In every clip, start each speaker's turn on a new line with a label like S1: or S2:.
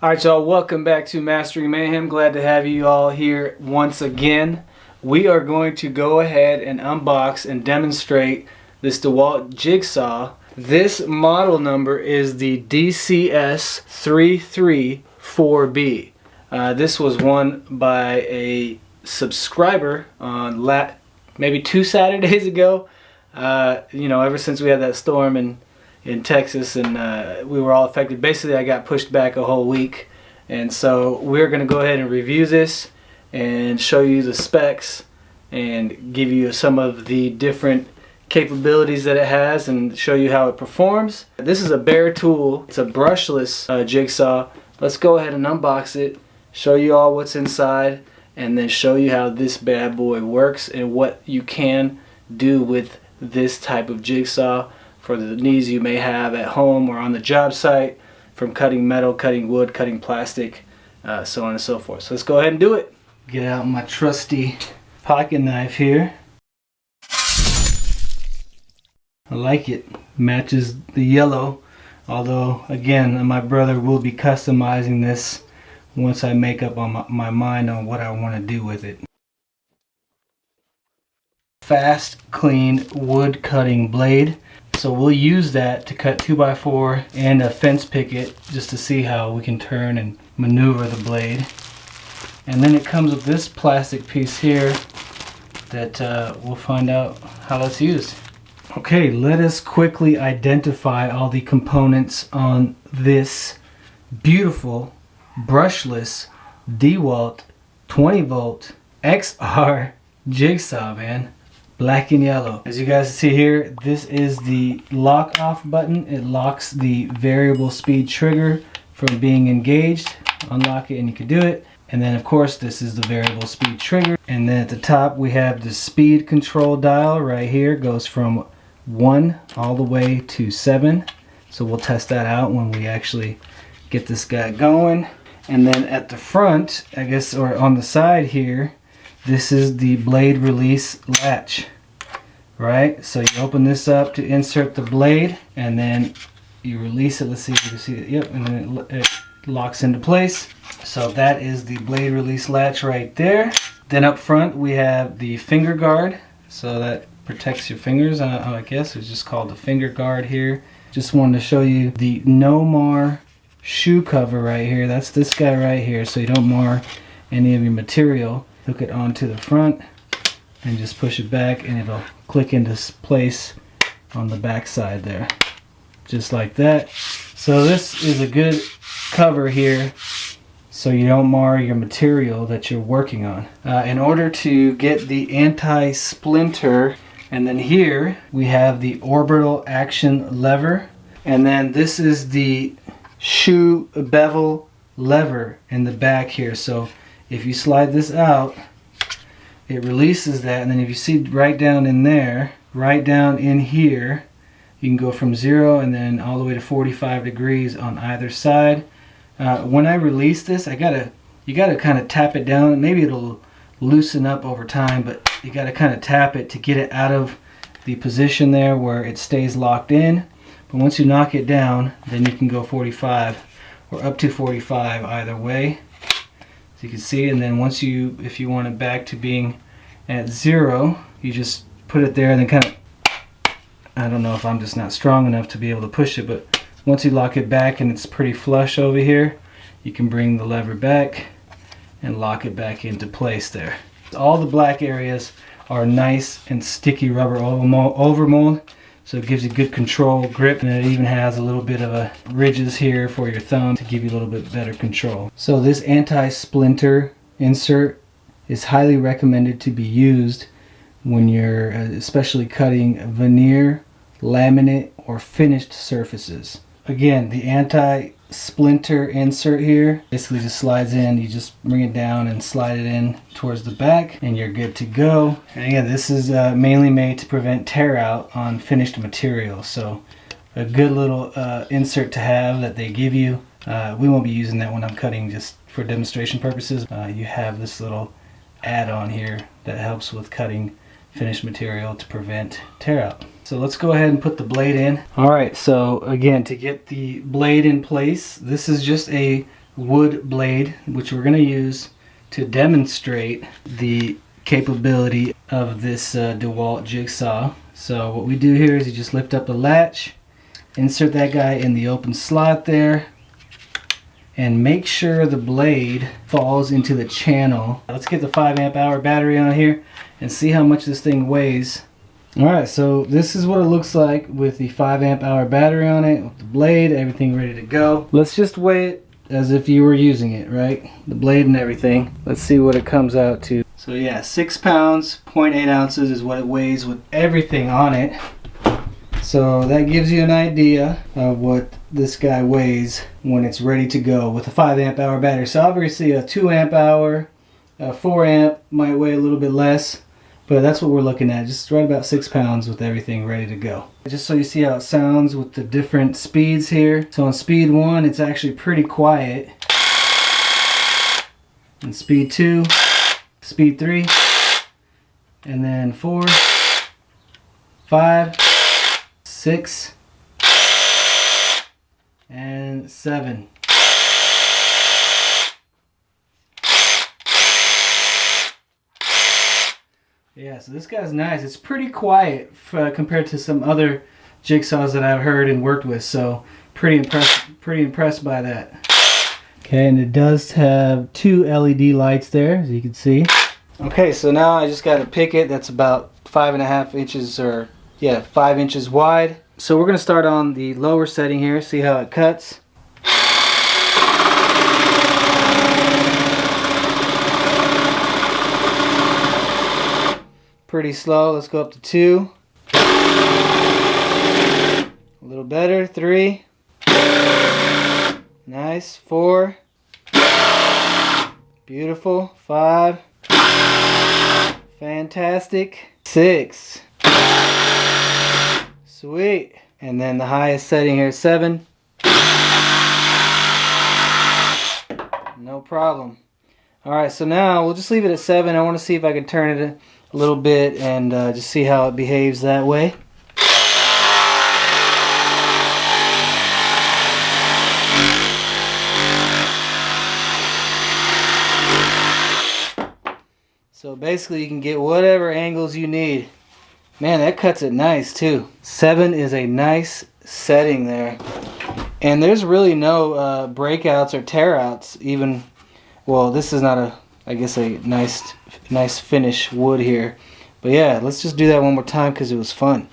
S1: Alright y'all, welcome back to Mastering Mayhem. Glad to have you all here once again. We are going to go ahead and unbox and demonstrate this DeWALT Jigsaw. This model number is the DCS334B. This was won by a subscriber on maybe 2 Saturdays ago. Ever since we had that storm in Texas and we were all affected. Basically, I got pushed back a whole week, and so we're going to go ahead and review this and show you the specs and give you some of the different capabilities that it has and show you how it performs. This is a bare tool. It's a brushless jigsaw. Let's go ahead and unbox it, show you all what's inside, and then show you how this bad boy works and what you can do with this type of jigsaw for the needs you may have at home or on the job site, from cutting metal, cutting wood, cutting plastic, so on and so forth. So let's go ahead and do it. Get out my trusty pocket knife here. I like it. Matches the yellow, although again my brother will be customizing this once I make up on my mind on what I want to do with it. Fast, clean wood cutting blade. So we'll use that to cut 2x4 and a fence picket just to see how we can turn and maneuver the blade. And then it comes with this plastic piece here that we'll find out how that's used. Okay, let us quickly identify all the components on this beautiful brushless DeWALT 20V XR jigsaw, man. Black and yellow. As you guys see here, this is the lock off button. It locks the variable speed trigger from being engaged. Unlock it and you can do it. And then of course this is the variable speed trigger. And then at the top we have the speed control dial right here. Goes from 1 all the way to 7. So we'll test that out when we actually get this guy going. And then at the front, I guess, or on the side here, this is the blade release latch, right? So you open this up to insert the blade, and then you release it. Let's see if you can see it. Yep, and then it locks into place. So that is the blade release latch right there. Then up front we have the finger guard, so that protects your fingers. I guess it's just called the finger guard here. Just wanted to show you the no mar shoe cover right here. That's this guy right here, so you don't mar any of your material. Hook it onto the front and just push it back and it'll click into place on the back side there, just like that. So this is a good cover here so you don't mar your material that you're working on. In order to get the anti-splinter, and then here we have the orbital action lever, and then this is the shoe bevel lever in the back here. So if you slide this out, it releases that, and then if you see right down in there, right down in here, you can go from 0 and then all the way to 45 degrees on either side. When I release this, you gotta kind of tap it down. Maybe it'll loosen up over time, but you gotta kind of tap it to get it out of the position there where it stays locked in. But once you knock it down, then you can go 45 or up to 45 either way. You can see, and then once if you want it back to being at 0, you just put it there and then kind of, I don't know if I'm just not strong enough to be able to push it, but once you lock it back and it's pretty flush over here, you can bring the lever back and lock it back into place there. All the black areas are nice and sticky rubber overmold, so it gives you good control, grip, and it even has a little bit of a ridges here for your thumb to give you a little bit better control. So this anti-splinter insert is highly recommended to be used when you're especially cutting veneer, laminate, or finished surfaces. Again, the anti-splinter insert here basically just slides in. You just bring it down and slide it in towards the back and you're good to go. And again, this is mainly made to prevent tear out on finished material, so a good little insert to have that they give you. We won't be using that when I'm cutting, just for demonstration purposes. You have this little add-on here that helps with cutting finished material to prevent tear out. So let's go ahead and put the blade in. Alright, so again, to get the blade in place, this is just a wood blade, which we're going to use to demonstrate the capability of this DeWALT jigsaw. So what we do here is you just lift up the latch, insert that guy in the open slot there, and make sure the blade falls into the channel. Let's get the 5 amp hour battery on here and see how much this thing weighs. Alright, so this is what it looks like with the 5 amp hour battery on it, with the blade, everything ready to go. Let's just weigh it as if you were using it, right? The blade and everything. Let's see what it comes out to. So yeah, 6 pounds, 0.8 ounces is what it weighs with everything on it. So that gives you an idea of what this guy weighs when it's ready to go with a 5 amp hour battery. So obviously a 2 amp hour, a 4 amp might weigh a little bit less. But that's what we're looking at, just right about 6 pounds with everything ready to go. Just so you see how it sounds with the different speeds here. So on speed 1, it's actually pretty quiet. And speed 2, speed 3, and then 4, 5, 6, and 7. Yeah, so this guy's nice. It's pretty quiet compared to some other jigsaws that I've heard and worked with, so pretty impressed by that. Okay, and it does have 2 LED lights there, as you can see. Okay, so now I just got a picket that's about 5.5 inches, or yeah, 5 inches wide. So we're going to start on the lower setting here, see how it cuts. Pretty slow. Let's go up to 2. A little better. 3. Nice. 4. Beautiful. 5. Fantastic. 6. Sweet. And then the highest setting here is 7. No problem. Alright, so now we'll just leave it at 7. I want to see if I can turn it a little bit and just see how it behaves that way. So basically you can get whatever angles you need. Man, that cuts it nice too. 7 is a nice setting there. And there's really no breakouts or tear-outs even. Well, this is not a, I guess, a nice finish wood here. But yeah, let's just do that one more time because it was fun.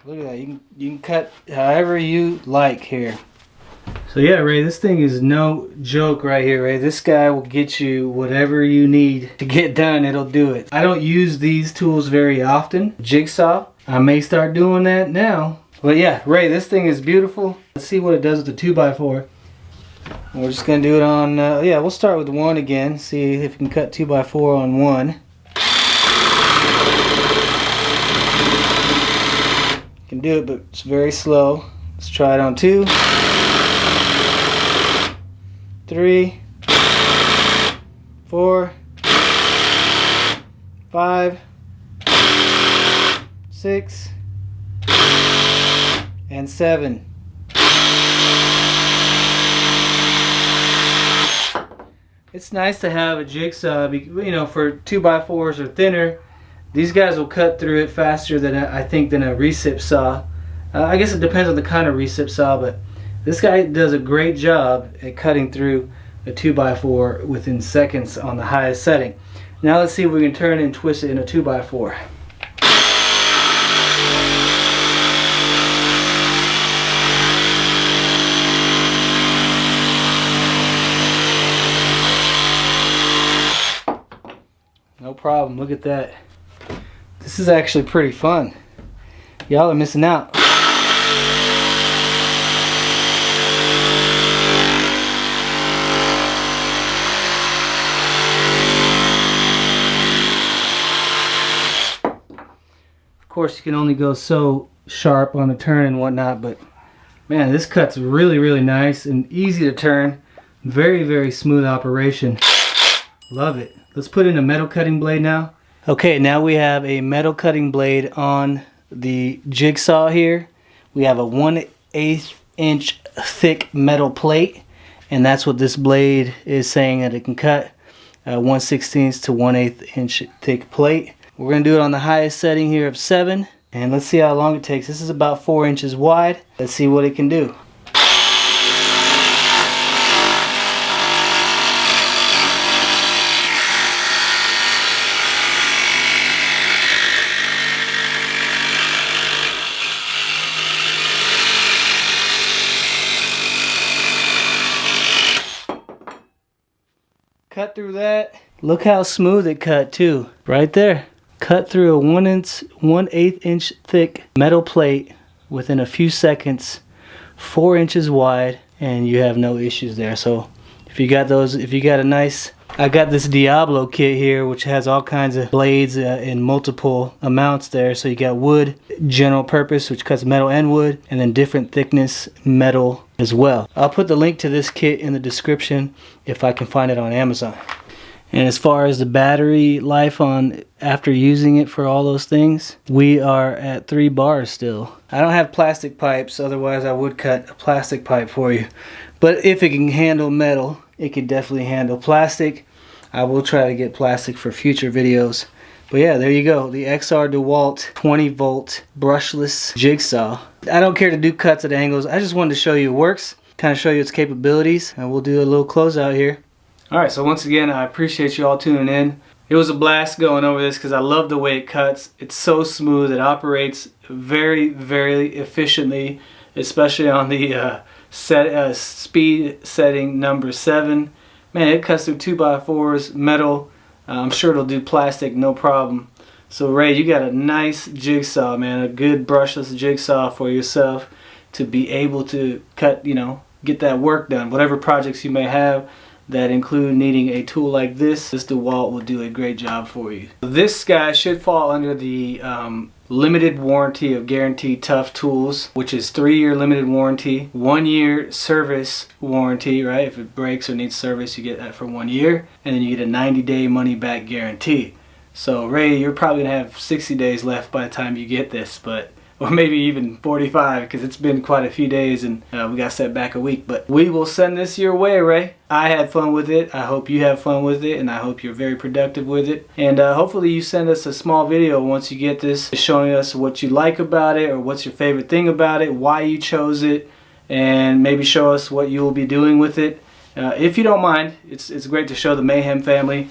S1: Look at that, you can cut however you like here. So yeah, Ray, this thing is no joke right here, Ray. This guy will get you whatever you need to get done, it'll do it. I don't use these tools very often. Jigsaw, I may start doing that now. But yeah, Ray, this thing is beautiful. Let's see what it does with the 2x4. We're just gonna do it on, yeah, we'll start with 1 again. See if we can cut 2x4 on 1. You can do it, but it's very slow. Let's try it on 2. 3, 4, 5, 6, and 7. It's nice to have a jigsaw, you know, for 2x4s or thinner. These guys will cut through it faster than I think than a recip saw. I guess it depends on the kind of recip saw, but this guy does a great job at cutting through a 2x4 within seconds on the highest setting. Now let's see if we can turn and twist it in a 2x4. No problem, look at that. This is actually pretty fun. Y'all are missing out. Of course, you can only go so sharp on the turn and whatnot, but man, this cut's really, really nice and easy to turn. Very, very smooth operation. Love it. Let's put in a metal cutting blade now. Okay, now we have a metal cutting blade on the jigsaw here. We have a 1/8 inch thick metal plate, and that's what this blade is saying that it can cut. 1/16 to 1/8 inch thick plate. We're gonna do it on the highest setting here of 7, and let's see how long it takes. This is about 4 inches wide. Let's see what it can do. Cut through that. Look how smooth it cut too. Right there. Cut through a 1/8 inch thick metal plate within a few seconds, 4 inches wide, and you have no issues there. So if you got those, if you got a nice, I got this Diablo kit here which has all kinds of blades in multiple amounts there. So you got wood, general purpose, which cuts metal and wood, and then different thickness metal as well. I'll put the link to this kit in the description if I can find it on Amazon. And as far as the battery life on after using it for all those things, we are at 3 bars still. I don't have plastic pipes, otherwise I would cut a plastic pipe for you. But if it can handle metal, it can definitely handle plastic. I will try to get plastic for future videos. But yeah, there you go. The XR DeWALT 20V brushless jigsaw. I don't care to do cuts at angles. I just wanted to show you it works, kind of show you its capabilities, and we'll do a little closeout here. Alright, so once again, I appreciate you all tuning in. It was a blast going over this because I love the way it cuts. It's so smooth. It operates very, very efficiently, especially on the speed setting number 7. Man, it cuts through 2x4s, metal. I'm sure it'll do plastic, no problem. So Ray, you got a nice jigsaw, man. A good brushless jigsaw for yourself to be able to cut, you know, get that work done. Whatever projects you may have that include needing a tool like this DeWALT will do a great job for you. This guy should fall under the limited warranty of Guaranteed Tough Tools, which is 3-year limited warranty, 1-year service warranty, right? If it breaks or needs service, you get that for 1 year, and then you get a 90-day money-back guarantee. So Ray, you're probably gonna have 60 days left by the time you get this, or maybe even 45, because it's been quite a few days and we got set back a week. But we will send this your way, Ray. I had fun with it. I hope you have fun with it, and I hope you're very productive with it. And hopefully you send us a small video once you get this, showing us what you like about it, or what's your favorite thing about it, why you chose it, and maybe show us what you will be doing with it. If you don't mind, it's great to show the Mayhem family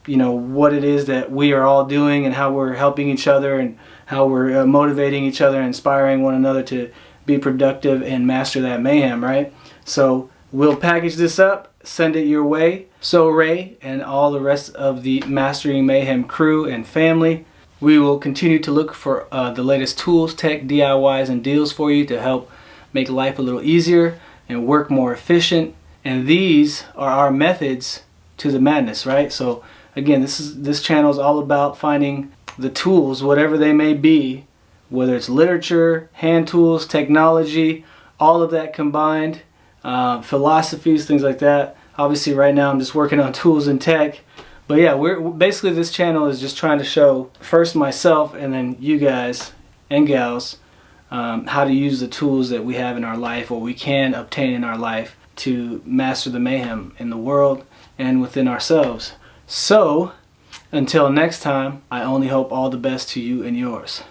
S1: you know, what it is that we are all doing and how we're helping each other and how we're motivating each other and inspiring one another to be productive and master that mayhem, right? So we'll package this up, send it your way. So Ray and all the rest of the Mastering Mayhem crew and family, we will continue to look for the latest tools, tech, DIYs, and deals for you to help make life a little easier and work more efficient. And these are our methods to the madness, right? So again, this channel is all about finding the tools, whatever they may be, whether it's literature, hand tools, technology, all of that combined, philosophies, things like that. Obviously right now I'm just working on tools and tech, but yeah, we're basically, this channel is just trying to show first myself and then you guys and gals how to use the tools that we have in our life, or we can obtain in our life, to master the mayhem in the world and within ourselves. So until next time, I only hope all the best to you and yours.